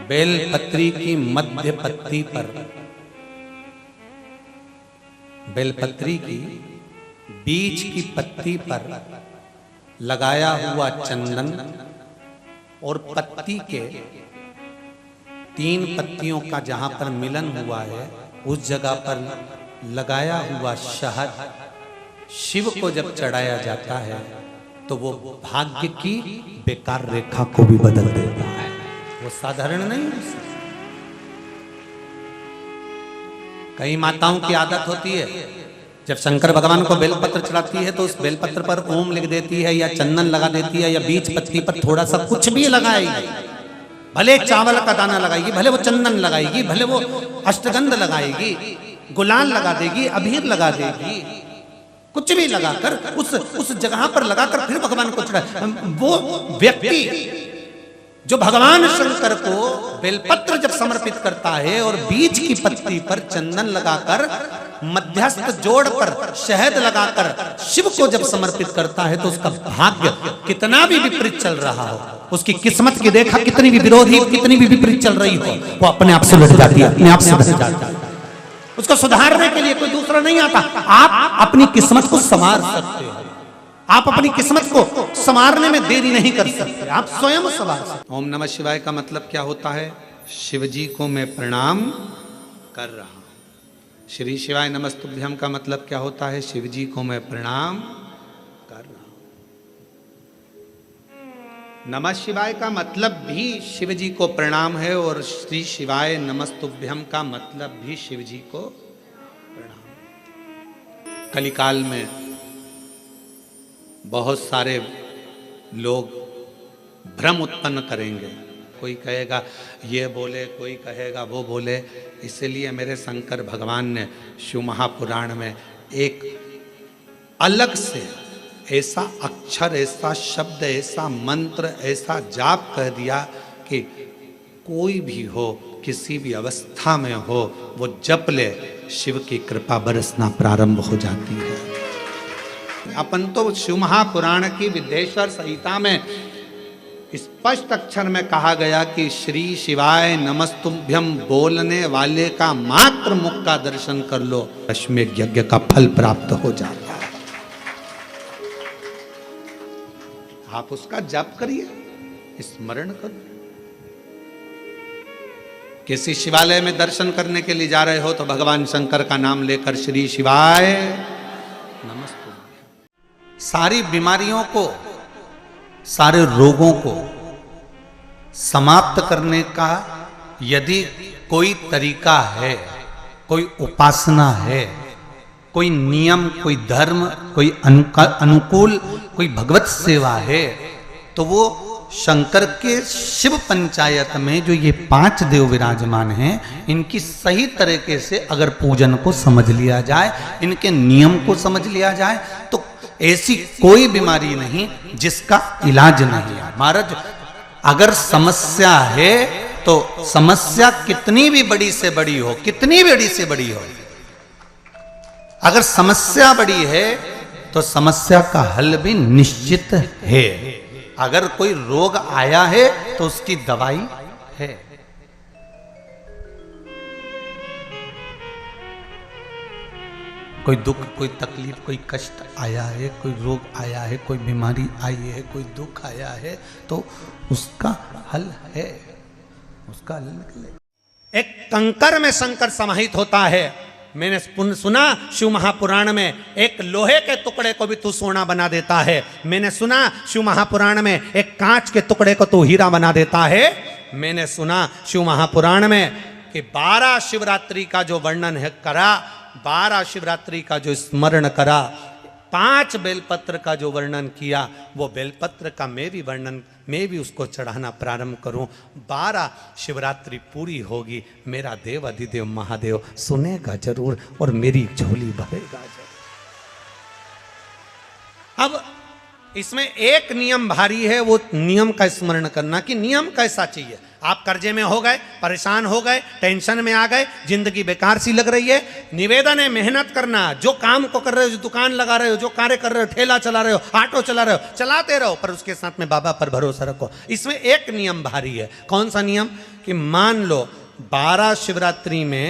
बेलपत्री की मध्य पत्ती पर, बेलपत्री की बीच की पत्ती पर लगाया हुआ चंदन और पत्ती के 3 पत्तियों का जहां पर मिलन हुआ है उस जगह पर लगाया हुआ शहद शिव को जब चढ़ाया जाता है तो वो भाग्य की बेकार रेखा को भी बदल देता है। वो साधारण नहीं। कई माताओं की आदत होती है जब शंकर भगवान को बेलपत्र चढ़ाती है तो उस बेलपत्र पर ओम लिख देती है या चंदन लगा देती है या बीच पत्ती पर थोड़ा सा कुछ भी लगाएगी, भले चावल का दाना लगाएगी, भले वो चंदन लगाएगी, भले वो अष्टगंध लगाएगी, गुलाल लगा देगी, अबीर लगा देगी, कुछ भी लगाकर उस जगह पर लगाकर फिर भगवान को चढ़ा। वो व्यक्ति जो भगवान शंकर को बेलपत्र जब समर्पित करता है और बीच की पत्ती पर चंदन लगाकर मध्यस्थ जोड़ पर शहद लगाकर शिव को जब समर्पित करता है तो उसका भाग्य कितना भी विपरीत चल रहा हो, उसकी किस्मत की रेखा कितनी भी विरोधी, कितनी भी विपरीत चल रही हो, वो अपने आप सुलझ जाती है, अपने आप सुलझ जाती है। उसको सुधारने के लिए कोई दूसरा नहीं आता। आप अपनी किस्मत को संवार सकते हो, आप अपनी किस्मत को संवारने में देरी नहीं कर सकते, आप स्वयं संवार सकते। ओम नमः शिवाय का मतलब क्या होता है? शिव जी को मैं प्रणाम कर रहा हूं। श्री शिवाय नमस्तुभ्यम का मतलब क्या होता है? शिव जी को मैं प्रणाम कर रहा हूं। नमः शिवाय का मतलब भी शिव जी को प्रणाम है और श्री शिवाय नमस्तुभ्यम का मतलब भी शिव जी को प्रणाम। कलिकाल में बहुत सारे लोग भ्रम उत्पन्न करेंगे, कोई कहेगा ये बोले, कोई कहेगा वो बोले। इसलिए मेरे शंकर भगवान ने शिव महापुराण में एक अलग से ऐसा अक्षर, ऐसा शब्द, ऐसा मंत्र, ऐसा जाप कह दिया कि कोई भी हो, किसी भी अवस्था में हो, वो जप ले, शिव की कृपा बरसना प्रारंभ हो जाती है। अपन तो शिव महापुराण की विद्येश्वर संहिता में स्पष्ट अक्षर में कहा गया कि श्री शिवाय नमस्तुभ्यम बोलने वाले का मात्र मुख का दर्शन कर लो, अश्वमेध यज्ञ का फल प्राप्त हो जाता है। आप उसका जप करिए, स्मरण करो। किसी शिवालय में दर्शन करने के लिए जा रहे हो तो भगवान शंकर का नाम लेकर श्री शिवाय नमस्तुभ्यम। सारी बीमारियों को, सारे रोगों को समाप्त करने का यदि कोई तरीका है, कोई उपासना है, कोई नियम, कोई धर्म, कोई अनुकूल, कोई भगवत सेवा है, तो वो शंकर के शिव पंचायत में जो ये 5 देव विराजमान हैं, इनकी सही तरीके से अगर पूजन को समझ लिया जाए, इनके नियम को समझ लिया जाए, तो ऐसी कोई बीमारी नहीं जिसका इलाज नहीं है। महाराज, अगर समस्या है तो समस्या कितनी भी बड़ी से बड़ी हो, कितनी बड़ी से बड़ी हो, अगर समस्या बड़ी है तो समस्या का हल भी निश्चित है। अगर कोई रोग आया है तो उसकी दवाई है। कोई दुख, कोई तकलीफ, कोई कष्ट आया है, कोई रोग आया है, कोई बीमारी आई है, कोई दुख आया है, तो उसका हल है, उसका हल निकले। एक कंकर में शंकर समाहित होता है। मैंने सुना शिव महापुराण में एक लोहे के टुकड़े को भी तू सोना बना देता है। मैंने सुना शिव महापुराण में एक कांच के टुकड़े को तू हीरा बना देता है। मैंने सुना शिव महापुराण में कि 12 शिवरात्रि का जो वर्णन है करा, 12 शिवरात्रि का जो स्मरण करा, 5 बेलपत्र का जो वर्णन किया, वो बेलपत्र का मैं भी उसको चढ़ाना प्रारंभ करूं। 12 शिवरात्रि पूरी होगी, मेरा देव अधिदेव महादेव सुनेगा जरूर और मेरी झोली भरेगा जरूर। अब इसमें एक नियम भारी है, वो नियम का स्मरण करना कि नियम कैसा चाहिए। आप कर्जे में हो गए, परेशान हो गए, टेंशन में आ गए, जिंदगी बेकार सी लग रही है, निवेदन है मेहनत करना। जो काम को कर रहे हो, जो दुकान लगा रहे हो, जो कार्य कर रहे हो, ठेला चला रहे हो, ऑटो चला रहे हो, चलाते रहो, पर उसके साथ में बाबा पर भरोसा रखो। इसमें एक नियम भारी है। कौन सा नियम? कि मान लो 12 शिवरात्रि में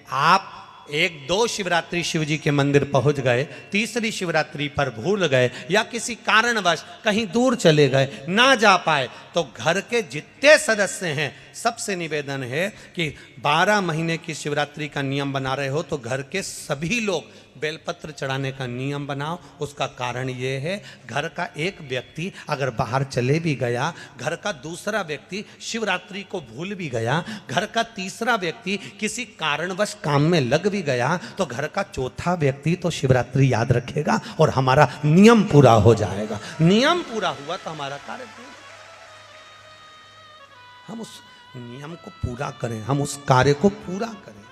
आप 1-2 शिवरात्रि शिव जी के मंदिर पहुंच गए, तीसरी शिवरात्रि पर भूल गए या किसी कारणवश कहीं दूर चले गए, ना जा पाए, तो घर के जितने सदस्य हैं सबसे निवेदन है कि 12 महीने की शिवरात्रि का नियम बना रहे हो तो घर के सभी लोग बेलपत्र चढ़ाने का नियम बनाओ। उसका कारण ये है, घर का एक व्यक्ति अगर बाहर चले भी गया, घर का दूसरा व्यक्ति शिवरात्रि को भूल भी गया, घर का तीसरा व्यक्ति किसी कारणवश काम में लग भी गया, तो घर का चौथा व्यक्ति तो शिवरात्रि याद रखेगा और हमारा नियम पूरा हो जाएगा। नियम पूरा हुआ तो हमारा कार्य पूरा। हम उस नियम को पूरा करें, हम उस कार्य को पूरा करें।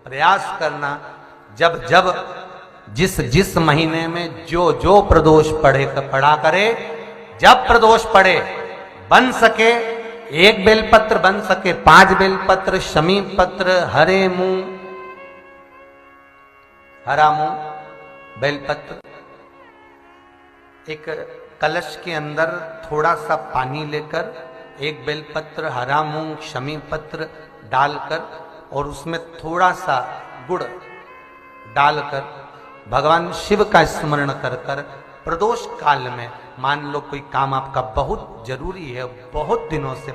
प्रयास करना, जब जब जिस जिस महीने में जो जो प्रदोष पड़ा करे, जब प्रदोष पड़े, बन सके 1 बेलपत्र, बन सके 5 बेलपत्र, शमी पत्र, हरे मुंह, हरा मुंह बेलपत्र, एक कलश के अंदर थोड़ा सा पानी लेकर 1 बेलपत्र, हरा मूंग, शमी पत्र डालकर और उसमें थोड़ा सा गुड़ डालकर भगवान शिव का स्मरण कर कर प्रदोष काल में, मान लो कोई काम आपका बहुत जरूरी है, बहुत दिनों से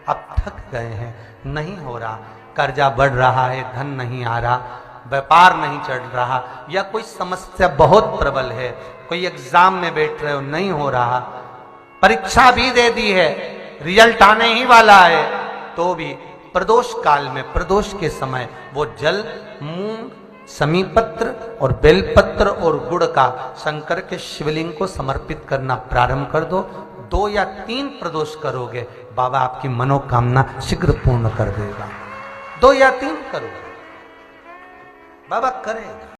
आप थक गए हैं, नहीं हो रहा, कर्जा बढ़ रहा है, धन नहीं आ रहा, व्यापार नहीं चढ़ रहा, या कोई समस्या बहुत प्रबल है, कोई एग्जाम में बैठ रहे हो नहीं हो रहा, परीक्षा भी दे दी है, रिजल्ट आने ही वाला है, तो भी प्रदोष काल में, प्रदोष के समय वो जल, मूंग, शमी पत्र और बेलपत्र और गुड़ का शंकर के शिवलिंग को समर्पित करना प्रारंभ कर दो। 2 या 3 प्रदोष करोगे, बाबा आपकी मनोकामना शीघ्र पूर्ण कर देगा। 2 या 3 करोगे, बाबा करेगा।